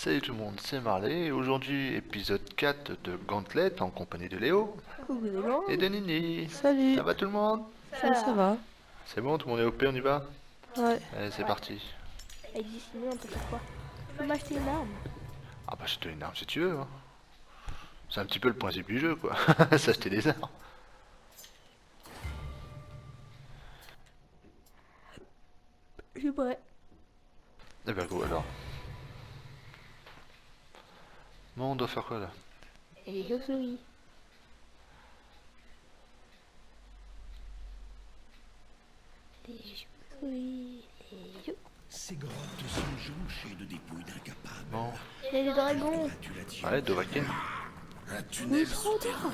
Salut tout le monde, c'est Marley et aujourd'hui épisode 4 de Gauntlet en compagnie de Léo Coucou tout le monde. et de Nini. Salut, Ça va tout le monde? ça va? C'est bon, tout le monde est OP, on y va? Ouais. Allez, c'est Ouais. parti. Avec Disney, on peut faire quoi? Tu peux m'acheter une arme? Ah bah je te donne une arme si tu veux. Hein. C'est un petit peu le principe du jeu quoi, s'acheter des armes. Je suis prêt. Eh ben go alors. Bon, on doit faire quoi là? Et les chauves-souris. Les chauves-souris. Les chauves. Ces grottes sont jonchées de dépouilles d'incapables. Bon, Il y a des dragons. Gratulation. ouais, Dovahkiin. Un tunnel souterrain.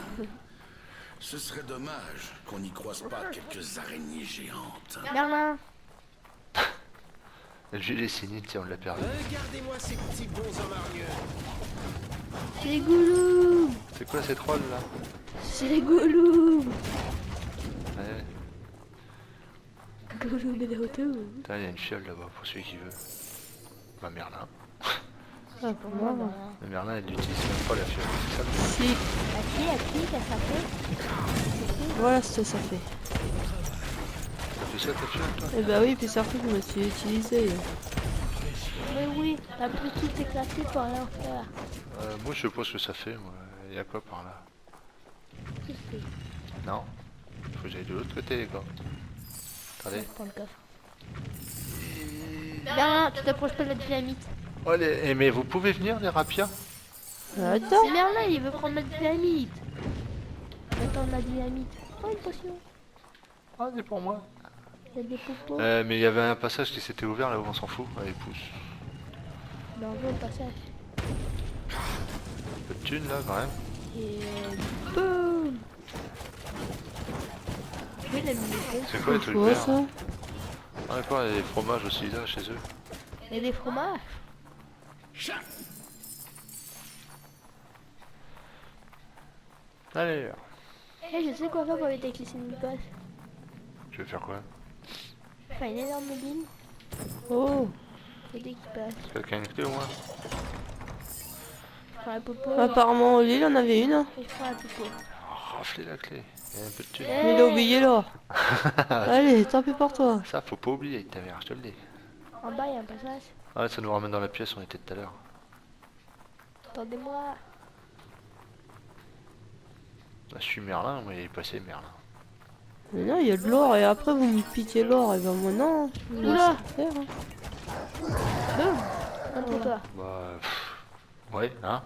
Ce serait dommage qu'on n'y croise pas quelques araignées géantes. Merlin. Lui il est sinistre, tiens, on l'a perdu. Regardez-moi ces petits bons hargneux. C'est les goulous. C'est quoi ces trolls là? C'est les goulous. Ouais, Goulous de retour. putain, il y a une fiole là-bas pour celui qui veut. Bah Merlin. Ah, pour moi, non. Mais Merlin il utilise même pas la fiole, c'est ça le problème. Si, À qui, qu'est-ce que ça fait? voilà ce que ça fait. Ça fait ça ta fiole toi? Eh bah oui, puis surtout que je me suis utilisé. Mais oui, la petite éclatée pour rien faire. Moi je sais pas ce que ça fait, moi. Il y a quoi par là? Qu'est-ce que c'est? Non. Faut que j'aille de l'autre côté les gars. Attendez. Prends le coffre. Merlin, tu t'approches pas de la dynamite. Oh mais vous pouvez venir les rapias? Attends, C'est Merlin, il veut prendre la dynamite. Attends, la dynamite. Oh, une potion. Ah c'est pour moi. Il y a des popos. Mais il y avait un passage qui s'était ouvert là où on s'en fout. Allez pousse. Ben, on veut le passage. Un peu de thunes là quand même. Et boum. Je vais la minute. C'est quoi les c'est trucs quoi verts? ça? Ah d'accord, il y a des fromages aussi là chez eux. Il y a des fromages. Allez, Eh, je sais quoi faire pour éviter que les ennemis passent. tu veux faire quoi? Enfin, une énorme mobile. Oh, Et dès qu'il passe. Quelqu'un a une clé au moins? Je prends la popo. apparemment Lille en avait une, Et je prends la popo. Oh, rafler la clé. Il y a un peu de thunes. mais il a oublié là. Allez, tant pis pour toi. Ça faut pas oublier ta mère, je te le dis. En bas, il y a un passage. Ah ça nous ramène dans la pièce où on était tout à l'heure. Attendez-moi. Là, je suis Merlin, moi il est passé Merlin. Mais non, il y a de l'or et après vous me piquez l'or. Et ben moi non, je vais Oula. laisser faire. Hein. Boum. Un pour toi. Bah ouais hein.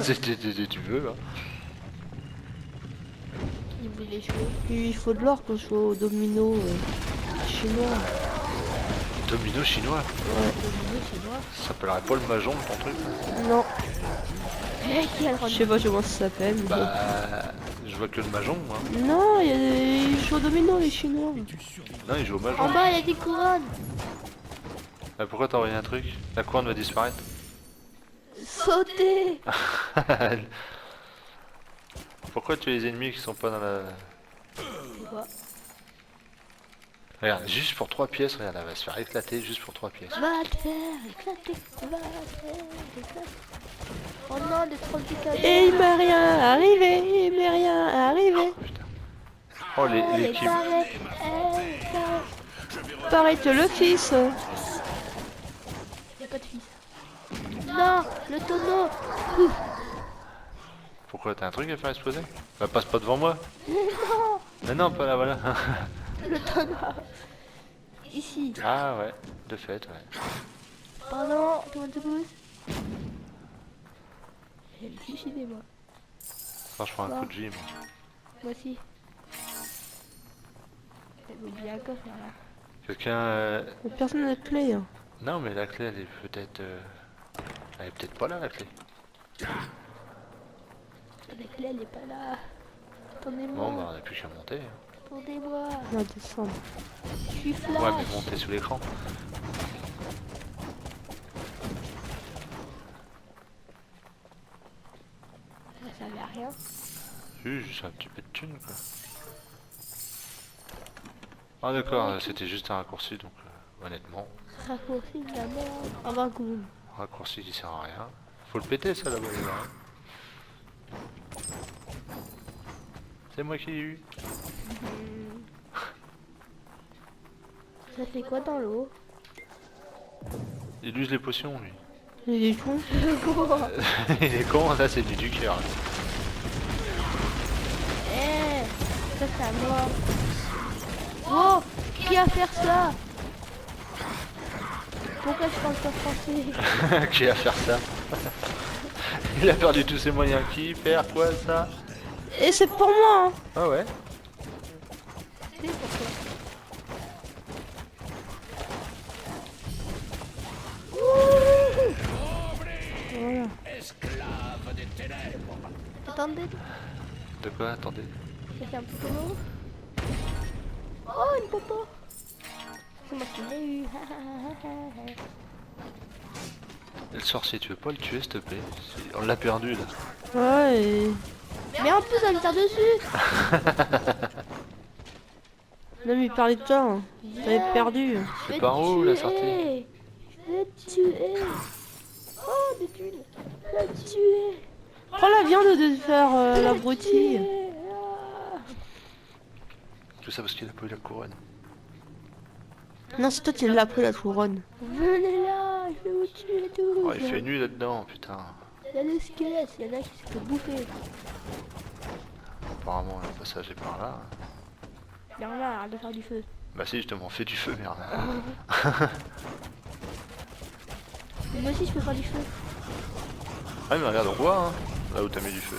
Si tu veux hein. Il voulait jouer. Puis il faut de l'or pour jouer au domino chinois. Domino chinois. Ouais, C'est moi. Ça s'appellerait pas le mahjong ton truc? non, Eh, qui a le droit je de- sais pas comment ça s'appelle. mais Bah je vois que le mahjong moi. non, il y a des... ils jouent au domino les chinois. Non il joue au En mahjong. bas, il y a des couronnes. Pourquoi t'as envoyé un truc? La couronne va disparaître. Sautez. Pourquoi tu es les ennemis qui sont pas dans la... C'est quoi? Regarde, juste pour 3 pièces, regarde, elle va se faire éclater juste pour 3 pièces. Va te faire éclater. Va te faire éclater. Oh non, des trolls du cadeau. Et il m'est rien arrivé, il m'est rien arrivé. Putain. Oh l'équipe. Pareil que le fils. Il n'y a pas de fils. Non, le tonneau. Pourquoi t'as un truc à faire exploser? Bah passe pas devant moi. Non, Mais non, pas là, voilà. le tonneau. Ici. Ah ouais, de fait, ouais. Pardon, tout le monde se pousse. J'ai le suicidé, moi. Attends, je prends un coup de vie, moi. Moi aussi. J'avais oublié un coffre là. Quelqu'un... Personne n'a de clé. Hein. Non, mais la clé, elle est peut-être... Elle est peut-être pas là, la clé. La clé, elle est pas là. Attendez-moi. Bon, bah, on a plus qu'à monter. Hein. Attendez-moi. On va descendre. Je suis flash. Ouais, mais monter sous l'écran. Ça servait à rien. Juste un petit peu de thune, quoi. Ah d'accord, c'était juste un raccourci, donc honnêtement. Raccourci de la merde. En 20 secondes. Raccourci qui sert à rien. Faut le péter ça là-bas. C'est moi qui l'ai eu. Ça fait quoi dans l'eau? Il use les potions lui. Il est con. Il est con, ça c'est du cœur. Eh, ça c'est à moi. Oh, qui a fait ça? Pourquoi je parle pas français? Qui a faire ça? Il a perdu tous ses moyens. Qui perd quoi ça? Et c'est pour moi, hein. Ah ouais. C'est pourquoi? Voilà. Attendez, De quoi? Attendez. c'est un peu l'eau. Oh, une popo. C'est moi qui l'ai eu. Et le sorcier, tu veux pas le tuer s'il te plaît? On l'a perdu là. Ouais, et... Mais en plus, elle me tire dessus. Non mais il parlait de toi, hein. T'avais perdu. C'est par où la sortie? Je vais te tuer. Oh, des thunes. Je vais te tuer. Prends la viande de faire l'abruti. Tout ça parce qu'il a pas eu la couronne. Non, c'est toi qui l'as pris la couronne. Venez là, je vais vous tuer tous. Oh, il fait nuit là-dedans, putain. Il y a des squelettes, il y en a qui se font bouffer. Apparemment, le passage est par là. Il y en a marre de faire du feu. Bah si, justement, fais du feu, merde. Mais moi aussi, je peux faire du feu. Ah mais regarde, on voit, hein, là où t'as mis du feu.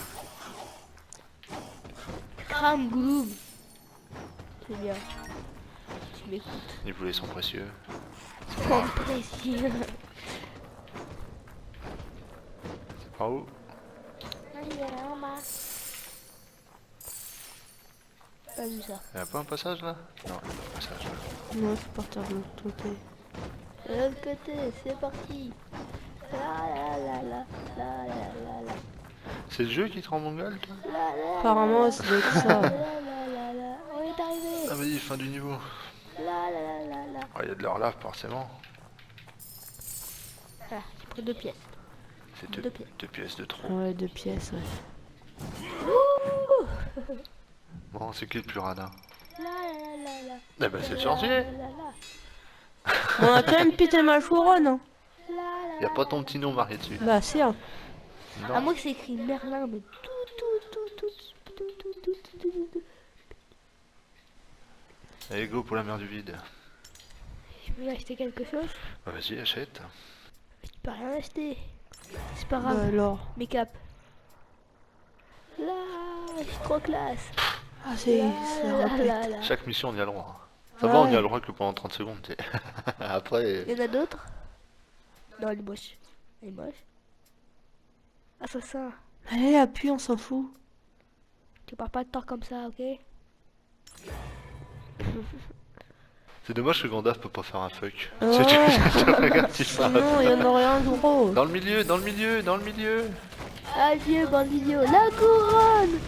Cram, gloub. C'est bien. Tu m'écoutes. Les poulets sont précieux. Comme précieux. C'est par où? Il est là en bas. Pas vu ça. Y'a pas un passage là? Non, y'a pas de passage là. Non, c'est partir de l'autre côté. De l'autre côté, c'est parti. La la la la la la la la. C'est le jeu qui te rend mongol, toi? La la Apparemment, ça doit être ça. la la la la. On est arrivé. Ah vas-y, fin du niveau. La la la la. Ah, y'a de leur lave forcément. Ah, j'ai pris 2 pièces. C'est Deux pièces. deux pièces de trop. Ouais, 2 pièces, ouais. Bon, c'est qui le plus radin? La la la la. Eh ben c'est le sorcier. La la la. On a quand même pété ma couronne, hein. La la. Y'a pas ton petit nom marqué dessus. Bah, si, hein. À moins que c'est écrit Merlin, mais tout. Allez, go pour la mer du vide. Je peux acheter quelque chose? Bah vas-y, achète. Je peux rien acheter. C'est pas Bah, grave. alors. Mes capes. Là, je suis trop classe. Ah, c'est Là, rapide. là, là. Chaque mission, on y a le droit. Ça va, on y a Ouais. le droit que pendant 30 secondes, tu sais. Après... Il y en a d'autres? Non, elle est moche. Elle est moche. Assassin, Allez, appuie, on s'en fout. tu pars pas de temps comme ça, ok? C'est dommage que Gandalf peut pas faire un fuck. Ouais. Tu regardes, il fait un- Non, il y en aurait un gros. Dans le milieu, dans le milieu, dans le milieu. Adieu, bandillo. La couronne!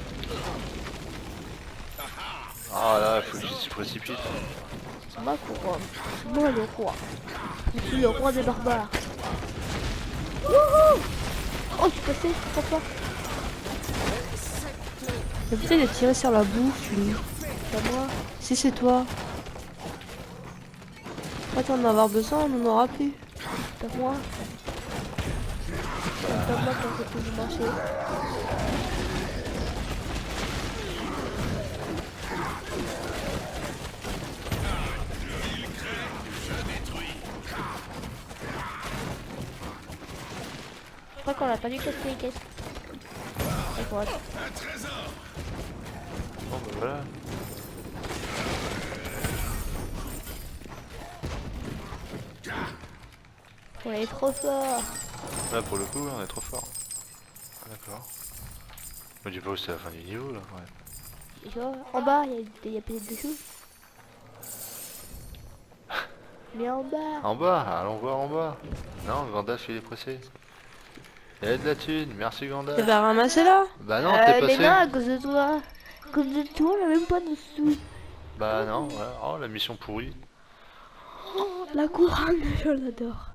Ah là, faut qu'il se précipite. C'est ma couronne. C'est moi le roi. Je suis le roi des barbares. Wouhou! Oh, je suis passé, pourquoi? Mais putain, il a tiré sur la bouffe, lui. C'est à moi. Si c'est toi. Après, t'en avoir besoin, on en aura plus. C'est à moi. C'est à moi quand c'est tout marché. Je crois qu'on a pas du tout fait les caisses. C'est quoi? Bon bah voilà. On est trop fort. Là pour le coup, on est trop fort. Ah, d'accord. Me dis pas où c'est la fin du niveau là, ouais. Tu vois, en bas, il y a peut-être des sous. Mais en bas. En bas, allons voir en bas. Non, Gandalf il est pressé. Il y a de la thune, merci Tu Gandalf. vas ramasser là? Bah non, t'es Mais passé. non, à cause de toi. À cause de toi, on a même pas de sous. Bah non, voilà. Oh la mission pourrie. Oh, la couronne, je l'adore.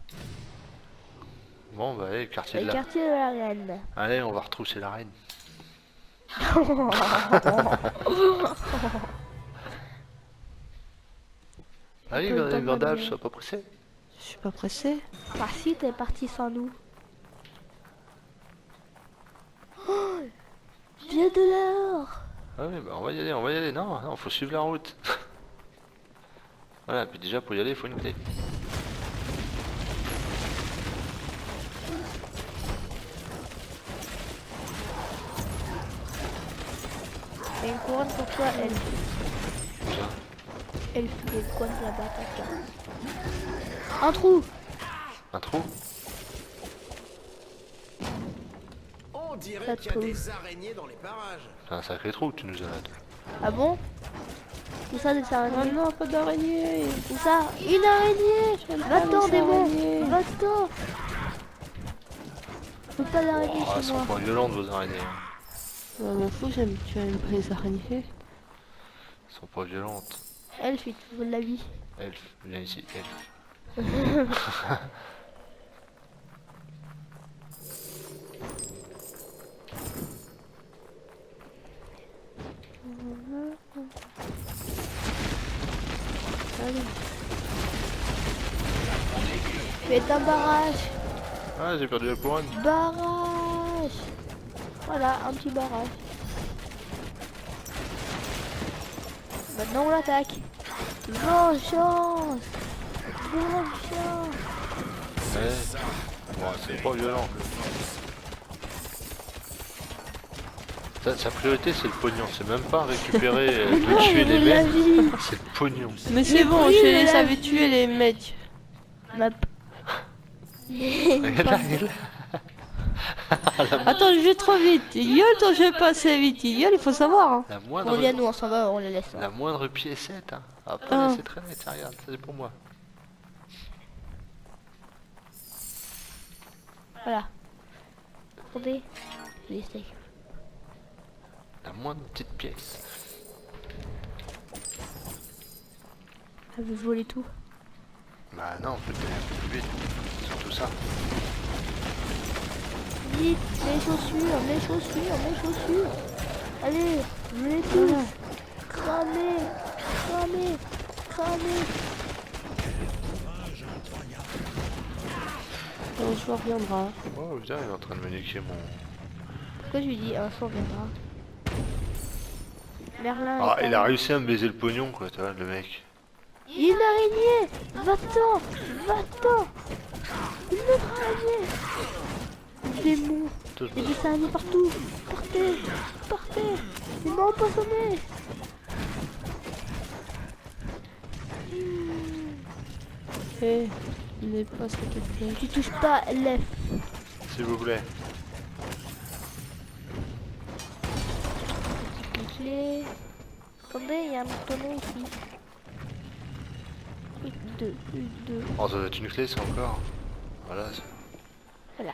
Bon, bah allez, quartier Le de la... quartier de la reine. Allez, on va retrousser la reine. Allez, Pas le temps de Gandalf, m'habiller. sois pas pressé. Je suis pas pressée. Par si t'es parti sans nous. Oh, viens de l'or. Ah oui, bah on va y aller, on va y aller. Non, non, faut suivre la route. Voilà, puis déjà pour y aller, il faut une clé. Et une couronne pour toi, elle. Déjà. Elle fait une couronne là-bas, t'as ça. Un trou. Un trou? On dirait Ça qu'il y a trouve. des araignées dans les parages. C'est un sacré trou que tu nous as là. Toi. Ah bon? Où ça des Oh araignées? non, pas d'araignée. Où ça? Une araignée. Va-t'en, les démon. araignées. Va-t'en. Faut pas d'araignée Oh, elles chez sont moi. pas violentes vos araignées. Hein. Ouais, m'en fous, tu aimes pas les araignées. Elles sont pas violentes. Elfe, il te faut de la vie. Elf, viens ici, elf. Allez. Fais un barrage. Ah, j'ai perdu la couronne. Barrage. Voilà, un petit barrage. Maintenant on l'attaque. Vengeance. Vengeance. Ouais. Bon, c'est pas violent. Sa priorité c'est le pognon, c'est même pas récupérer, de tuer les La mecs, vie. c'est le pognon. Mais c'est bon, pris je de les la avais tués les mecs. Map. Regarde là, il est là. Attends, je vais trop vite. Yol, toi, je vais passer vite. Yol, il faut savoir. Hein. La On moindre, vient, nous on s'en va, on les laisse. la moindre piécette, hein. Après, Ah. c'est très net, tiens, regarde, ça c'est pour moi. Voilà. Attendez. Les steaks. La moindre petite pièce. Elle veut voler tout. Bah non, peut-être un peu plus vite, surtout ça. Vite, mes chaussures, mes chaussures, mes chaussures. Allez, venez tous. Cramez, cramez, cramez. Un jour viendra. Oh putain, il est en train de me niquer mon... Pourquoi je lui dis un jour viendra? Merlin. Ah, est il a pas- réussi à me baiser le pognon, quoi, tu vois, le mec. Une araignée. Va-t'en, va-t'en. Une autre araignée. Démon. Tout Il y a des araignées partout. Partez, partez. Il m'a empoisonné. Eh, n'est pas ce que tu fais. Tu touches pas l'F. s'il vous plaît. Une clé. Attendez, il y a un tonneau ici. Une, deux. Oh, ça doit être une clé, ça encore. Voilà, Voilà.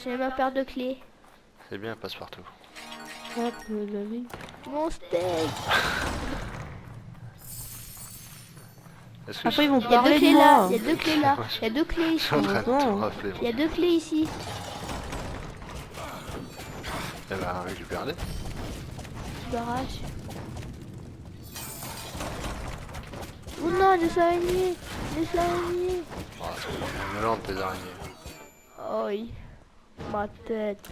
J'ai ma paire de clés. c'est bien, passe partout. Hop, la vie. Mon steak. Est-ce que Après, ils vont Il y a deux parler de clés là. moi. Il y a deux clés là. Il y a deux clés je ici. suis en train de Attends. tout rafler, Il y a deux clés ici. Eh ben, récupère-les. Barrage. Oh non, les araignées. Les araignées. Oh, elles sont pas violentes, tes araignées. Aïe. Ma tête.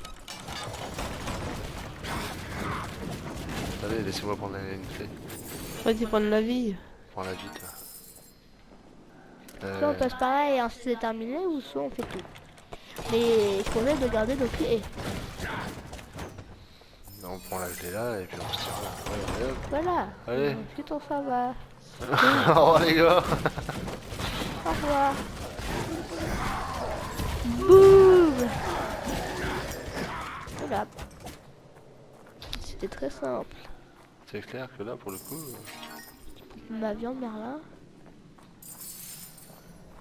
Allez, laissez-moi prendre une clé. Après, tu prends de la vie. Prends la vie, toi. Soit on passe par là et ensuite c'est terminé, ou soit on fait tout. Mais il faudrait de garder nos clés. On prend la clé là et puis on se tire là. Ouais, allez, hop. Voilà. Allez. Ensuite on s'en va. Au revoir les gars. Au revoir. Boum. Voilà. C'était très simple. C'est clair que là, pour le coup... Ma viande Merlin.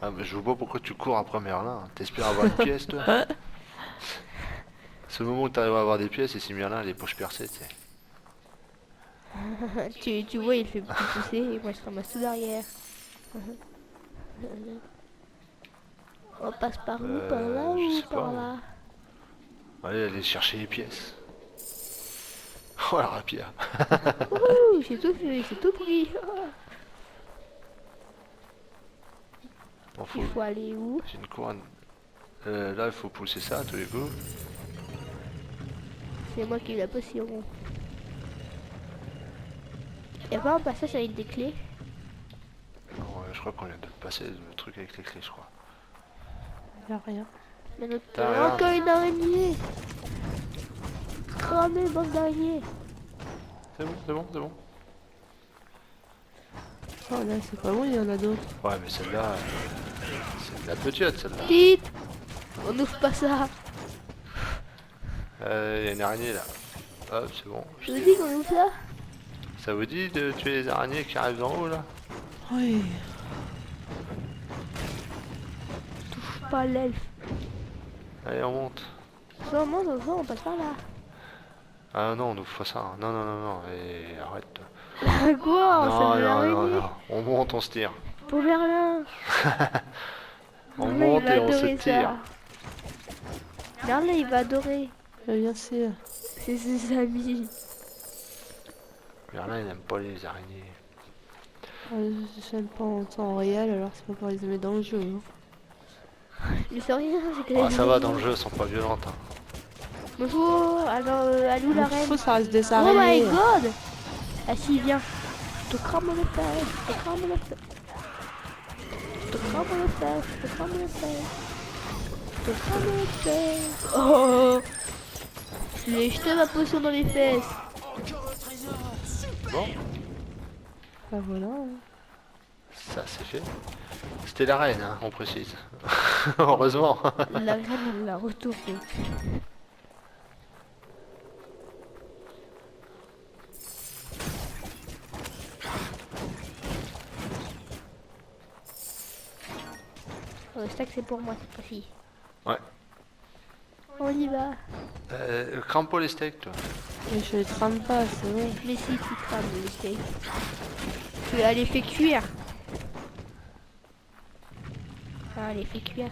Ah, mais je vois pas pourquoi tu cours après Merlin. T'espères avoir une pièce, toi? C'est le moment où t'arrives à avoir des pièces et si Merlin a les poches percées, tu sais. tu vois, il fait plus pousser et moi je ramasse tout derrière. On passe par où? Par là je ou sais par pas. là? Allez, allez chercher les pièces. Oh la rapia. Ouh, j'ai tout fait, j'ai tout pris. Bon, Il faut aller où? J'ai une couronne. Là, il faut pousser ça à tous les coups. C'est moi qui ai la potion. Y'a pas un passage avec des clés? Non, je crois qu'on vient de passer le truc avec les clés, je crois. Y a rien. Mais notre... T'as rien. Encore une araignée! Cramé, bande d'araignées! C'est bon, c'est bon, c'est bon. Oh là, c'est pas bon, il y en a d'autres. Ouais, mais celle-là, c'est de la petite, celle-là. Vite! On ouvre pas ça! Il y a une araignée là. Hop, c'est bon. Je vous dis qu'on ouvre ça? Ça vous dit de tuer les araignées qui arrivent d'en haut là? Oui. Touche pas l'elfe. Allez, on monte. Ça, on passe par là. Ah non, on ouvre pas ça. Non, non, non, non. Et arrête. Quoi? Non, Ça non, veut non, l'araignée. non. On monte, on se tire. Pour Merlin. On Merlin, monte il va et on se adorer tire. ça. Merlin, il va adorer. Bien sûr. C'est ses amis. Merlin, il n'aime pas les araignées. J'aime pas en temps réel, alors c'est pas pour les aimer dans le jeu. Hein. Mais c'est rien, c'est que Ah, ça va, dans le jeu, elles sont pas violentes. Hein. Bonjour, alors, à nous la reine. Faut, ça reste des Oh my araignées. god! Ah si, viens. Je te crame le fer, je te crame le fer. Je te crame le fer, je te crame le fer. Je te crame le fer. Oh! Je lui ai jeté ma potion dans les fesses. Bon, Bah voilà. Hein. ça c'est fait. C'était la reine, hein, on précise. Heureusement. La reine, elle l'a retourné. Le stack c'est pour moi cette fois-ci. Ouais. On y va. Crame pas les steaks, toi. Mais je les trame pas, c'est bon. Mais si tu crames le steak. Tu les fait cuire. Ah, les fait cuire.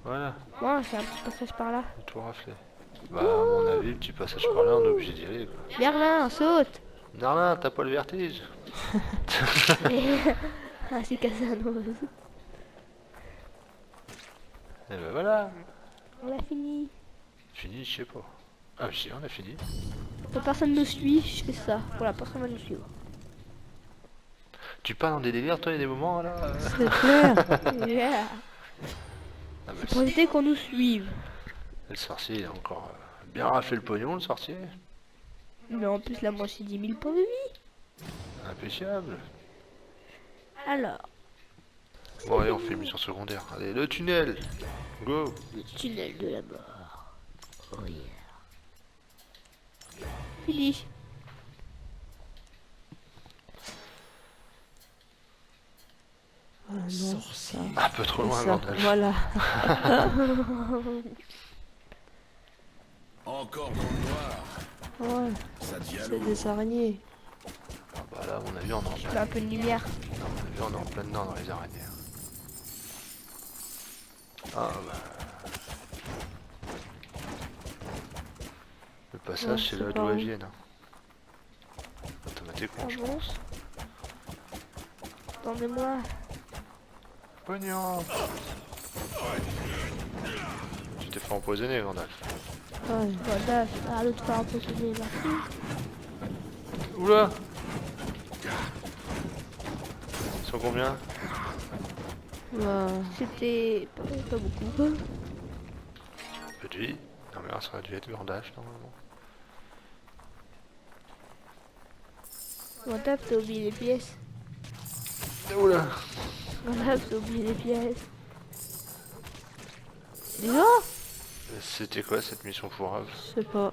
Voilà, Bon, c'est un petit passage par là. tout raflé. Bah, à mon avis, le petit passage par là, on est obligé d'y aller, quoi. Merlin, saute. Merlin, t'as pas le vertige? Ah, c'est Casanova. Et ben voilà. On l'a fini. Fini, je sais pas. Ah, si, on a fini. Quand personne ne suit, je fais ça. Voilà, personne va nous suivre. Tu pars dans des délires, toi, il y a des moments, là C'est clair. Yeah. Ah, bah, Pour éviter qu'on nous suive. le sorcier, il a encore bien raflé le pognon, le sorcier. Mais en plus, là, moi, j'ai 10 000 points de vie. Impeccable. Alors, Bon, allez, on fait une mission secondaire. Allez, le tunnel. Go. le tunnel de la mort. Oh yeah. Fini. Ah non, ça. Un peu trop loin, Ça, Gandalf. voilà. Encore dans le noir. Ouais, Ça devient c'est lourd. des araignées. Ah, bah là, à mon avis, on est en Je mets plein, un peu de lumière. on est en plein dedans dans les araignées. Ah, bah. Le passage, Ouais, c'est c'est là pas d'où elles où. viennent. Automatiquement, Ah je bon? pense. Attendez-moi. Pognon. Tu t'es fait empoisonner, Gandalf. Ouais. Voilà, arrête de faire un peu sonner, merci. Oula. Ils sont combien? Bah, C'était pas beaucoup. Petit. Non mais là, ça aurait dû être Gandalf, normalement. Mon taf, t'as oublié les pièces. Oula. Mon taf, t'as oublié les pièces. Déjà? C'était quoi cette mission foirave? je sais pas.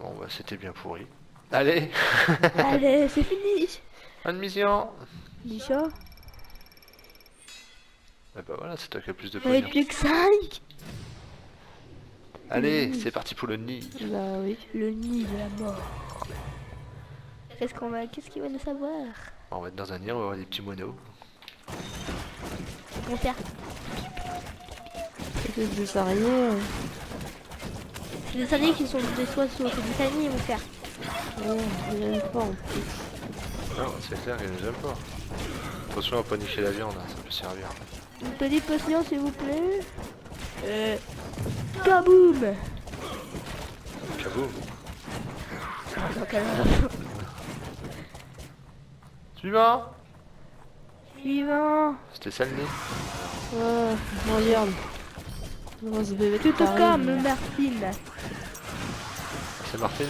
Bon bah c'était bien pourri. Allez. Allez, c'est fini. Admission. Déjà? Et bah voilà, c'est toi qui as plus de On est pognon. plus que 5. Allez, c'est parti pour le nid. Bah oui. Le nid de la mort. Qu'est-ce qu'il va nous savoir? On va être dans un nid, on va avoir des petits monos. On va faire C'est des araignées. C'est des araignées qui sont des oiseaux, c'est des araignées, mon frère. Ouais, j'aime pas en plus. Non, c'est clair qu'ils nous aiment pas. Attention à pas nicher la viande, hein, ça peut servir. Une petite potion, s'il vous plaît. Kaboum. Kaboum. Non, kaboum. Suivant. Suivant. C'était ça le nez. Ah, regarde. Oh, ce bébé Tu te taré. calmes, Martine. C'est Martine.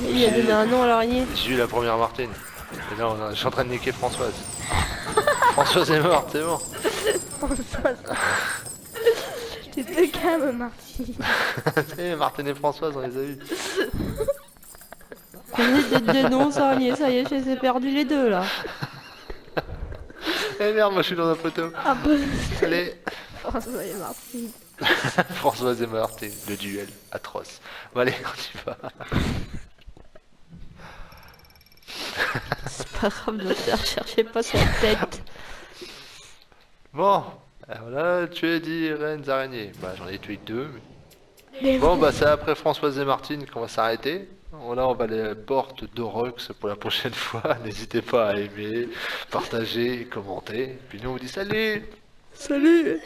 Il a donné un nom à l'araignée. J'ai eu la première Martine. Et là, je suis en train de niquer Françoise. Françoise est morte, c'est bon. Françoise. Tu te calmes, Martine. Eh, Martine et Françoise, on les a vus. Prenez des noms araignées, ça y est, je les ai perdus les deux là. Eh merde, moi je suis dans la photo. Ah bon. Allez. François et Martine. Françoise et Martine, le duel atroce. Bon allez, on y va. C'est pas grave, docteur, cherchez pas sa tête. Bon, voilà, tué 10 reines araignées. Bah j'en ai tué 2. Mais Bon bah c'est après Françoise et Martine qu'on va s'arrêter. Là on va les portes d'Orox pour la prochaine fois. N'hésitez pas à aimer, partager, commenter. Puis nous on vous dit salut. salut.